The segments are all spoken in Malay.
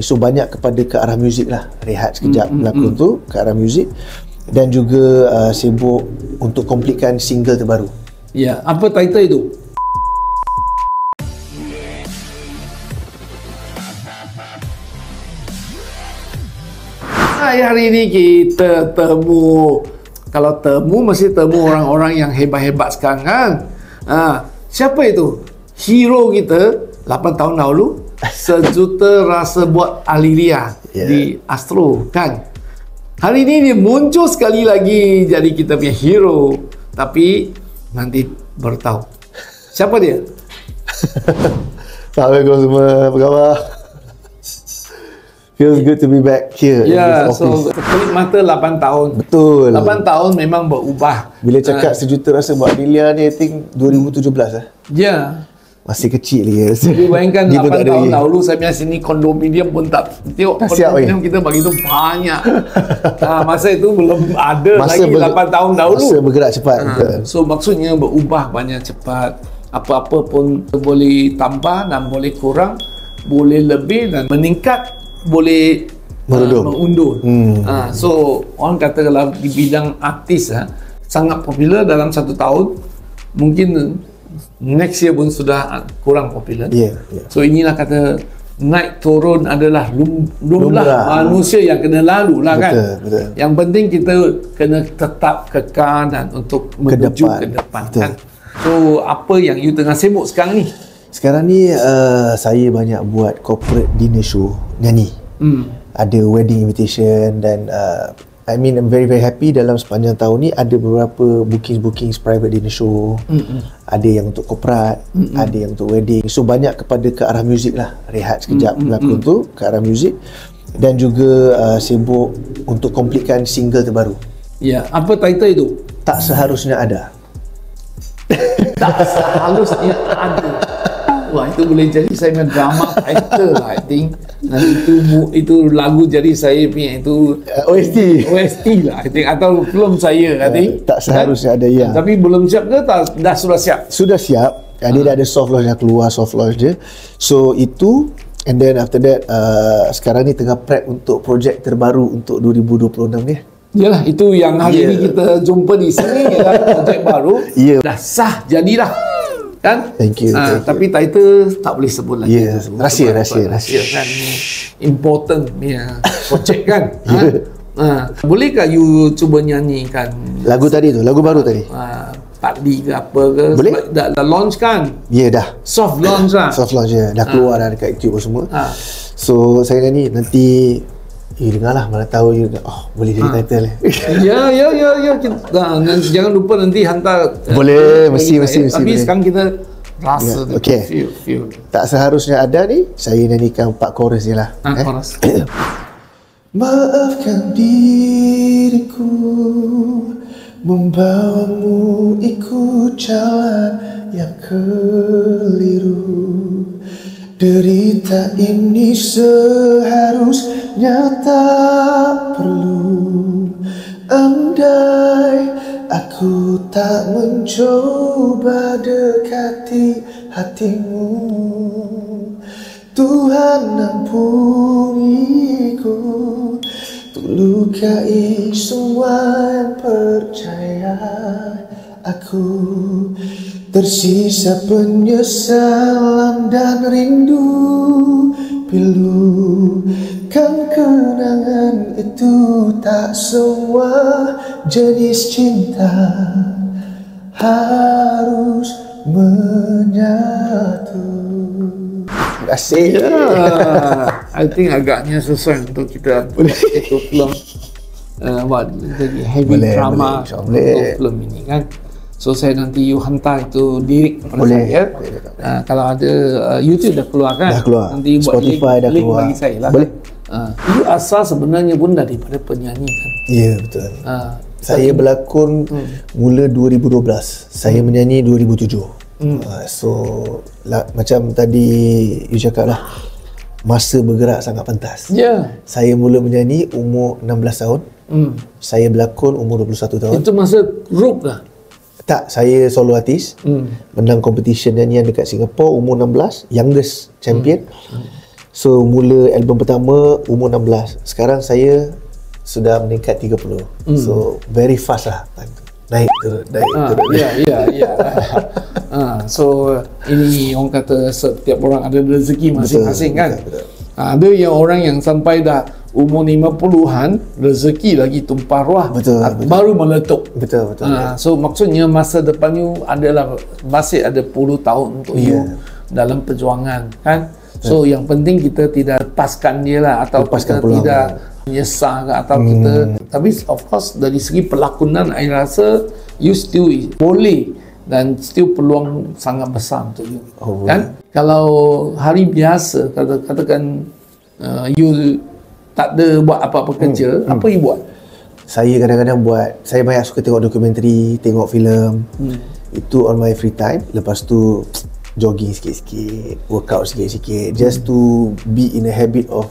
So banyak kepada ke arah muzik lah. Rehat sekejap berlakon tu ke arah muzik. Dan juga sibuk untuk komplitkan single terbaru. Ya, apa title itu? Hari ini kita temu. Kalau temu mesti temu orang-orang yang hebat-hebat sekarang kan. Siapa itu? Hero kita 8 tahun dahulu, sejuta rasa buat Aliria di Astro kan. Hari ini dia muncul sekali lagi jadi kita punya hero. Tapi nanti baru tahu siapa dia. Assalamualaikum semua, apa khabar? Feels good to be back here. Ya, so kelip mata 8 tahun. Betul. 8 tahun memang berubah. Bila cakap sejuta rasa buat Aliria ni, I think 2017 lah. Ya. Masih kecil lagi. Jadi bayangkan 8 tahun dahulu saya punya sini kondominium pun tak tengok kondominium kita bagi tu banyak. Masa itu belum ada lagi 8 tahun dahulu. Masa bergerak cepat. So maksudnya berubah banyak cepat. Apa-apa pun boleh tambah dan boleh kurang, boleh lebih dan meningkat, boleh mengundur. So orang kata kalau di bidang artis sangat popular dalam 1 tahun, mungkin next year pun sudah kurang popular. So inilah kata naik turun adalah lumrah manusia yang kena lalu lah kan. Betul. Yang penting kita kena tetap kekal dan untuk menuju ke depan kan. So apa yang you tengah sibuk sekarang ni? Sekarang ni saya banyak buat corporate dinner show, nyanyi. Ada wedding invitation dan I mean I'm very happy dalam sepanjang tahun ni ada beberapa bookings private dinner show. Ada yang untuk korporat, ada yang untuk wedding. So banyak kepada ke arah muzik lah. Rehat sekejap berlakon tu ke arah muzik. Dan juga sibuk untuk komplitkan single terbaru. Ya, apa title itu? Tak seharusnya ada. Tak seharusnya ada. Wah, itu boleh jadi saya punya drama title lah, I think. Nanti itu lagu jadi saya punya itu OST lah, I think. Atau film saya, I think. Tak seharusnya ada, ya. Tapi belum siap ke? Dah sudah siap? Sudah siap. Dia dah ada soft launch, dah keluar soft launch dia. So itu, and then after that sekarang ni tengah prep untuk projek terbaru untuk 2026 ni. Yalah, itu yang hari ini kita jumpa di sini projek baru. Dah sah, jadilah. Kan? Thank you. Tapi title tak boleh sebut lagi. Rahsia kan. Important punya projek kan. Bolehkah you cuba nyanyikan lagu tadi tu, lagu baru tadi? Pakdi ke apa ke? Boleh? Dah launch kan? Dah. Soft launch lah. Soft launch dah keluar dah dekat YouTube semua. So saya nyanyi nanti dengarlah, mana tahu you boleh jadi title. Ya. Jangan lupa nanti hantar. Boleh, mesti. Tapi sekarang kita rasa feel. Tak seharusnya ada ni, saya nyanyikan 4 chorus je lah. Chorus. Maafkan diriku membawamu ikut jalan yang keliru. Derita ini seharusnya tak perlu. Andai aku tak mencoba dekati hatimu, Tuhan ampuniku, untuk lukai semua yang percaya. Aku tersisa penyesalan dan rindu pilu. Kan kenangan itu tak semua jenis cinta harus menyatu. Terima kasih. I think agaknya sesuai untuk kita itu film jadi heavy drama untuk film ini kan. So saya nanti you hantar itu lirik kepada saya. Kalau ada YouTube dah keluar kan? Dah keluar. Nanti buat Spotify dah link keluar. bagi saya lah. Boleh. You asal sebenarnya pun daripada penyanyi kan? Ya, betul. Saya berlakon mula 2012. Saya menyanyi 2007. So macam tadi you cakap lah, masa bergerak sangat pantas. Saya mula menyanyi umur 16 tahun. Saya berlakon umur 21 tahun. Itu masa group lah? Tak, saya solo artis. Menang competition nyanyian dekat Singapore umur 16, youngest champion. So mula album pertama umur 16. Sekarang saya sudah meningkat 30. So very fast lah. Naik turun, naik turun. Ya. So ini orang kata setiap orang ada rezeki masing-masing kan. Betul. Ada yang orang yang sampai dah umur 50-an rezeki lagi tumpah ruah, baru meletup. Betul. So maksudnya masa depan you adalah masih ada puluh tahun untuk you dalam perjuangan kan. So yang penting kita tidak lepaskan dia lah, atau kita tidak menyesal atau kita, tapi of course dari segi pelakonan saya rasa you still boleh dan still peluang sangat besar untuk you kan. Kalau hari biasa katakan you tak ada buat apa-apa kerja, apa you buat? Saya kadang-kadang saya banyak suka tengok dokumentari, tengok filem. Itu on my free time. Lepas tu jogging sikit-sikit, workout sikit-sikit, just to be in a habit of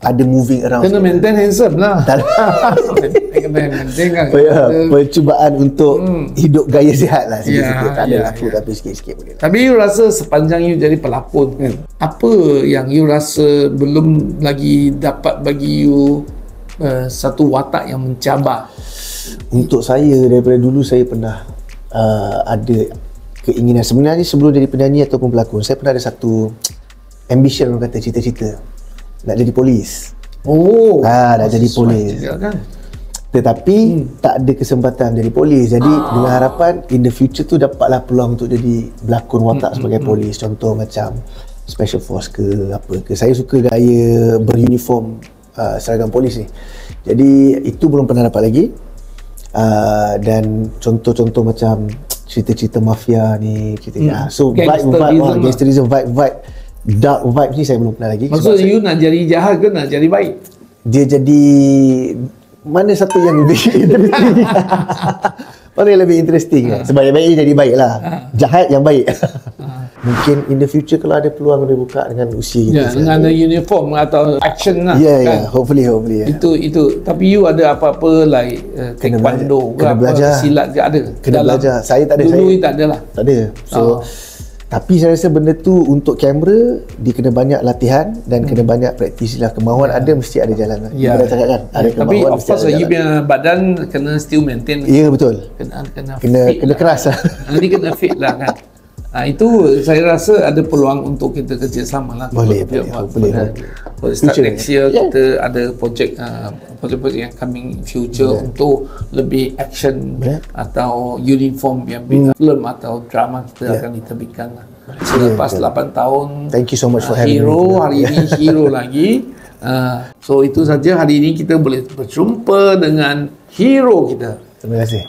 ada moving around. Kena maintain handsome lah. Kena maintain kan. Percubaan untuk hidup gaya sihat lah sikit-sikit. Tak ada laku tapi sikit-sikit boleh. Tapi you rasa sepanjang you jadi pelakon kan, apa yang you rasa belum lagi dapat bagi you satu watak yang mencabar? Untuk saya, daripada dulu saya pernah ada keinginan, sebenarnya sebelum jadi penyanyi ataupun pelakon, saya pernah ada satu ambition, orang kata cita-cita nak jadi polis. Nak jadi polis kan? Tetapi tak ada kesempatan jadi polis. Jadi dengan harapan in the future tu dapatlah peluang untuk jadi berlakon watak sebagai polis. Contoh macam special force ke apa ke. Saya suka gaya beruniform seragam polis ni. Jadi itu belum pernah dapat lagi. Dan contoh-contoh macam cerita-cerita mafia ni, so gangsterism vibe, dark vibes ni saya belum pernah lagi. Maksudnya you nak jadi jahat ke nak jadi baik? Dia jadi mana satu yang lebih interesting? Mana yang lebih interesting? Sebab yang baik jadi baik lah, jahat yang baik. Mungkin in the future kalau ada peluang dia buka dengan usia kita, dengan ada uniform atau action lah kan? Hopefully itu. Tapi you ada apa-apa like taekwondo ke apa, silat ke ada? Kena belajar. Saya tak ada. Dulu tak ada lah. Tak ada. So tapi saya rasa benda tu untuk kamera dia kena banyak latihan dan kena banyak praktis lah. Kemahuan ada, mesti ada jalan lah. Kita dah cakap kan, ada kemahuan. Tapi of course you punya badan kena still maintain. Ya betul. Kena keras lah. Nanti kena fit lah kan. Itu saya rasa ada peluang untuk kita kerjasama lah. Boleh. Start next year kita ada projek yang coming future untuk lebih action atau uniform yang film atau drama kita akan diterbitkan lah. Selepas 8 tahun thank you so much for having me. Hari ini hero lagi. So itu saja hari ini kita boleh berjumpa dengan hero kita. Terima kasih.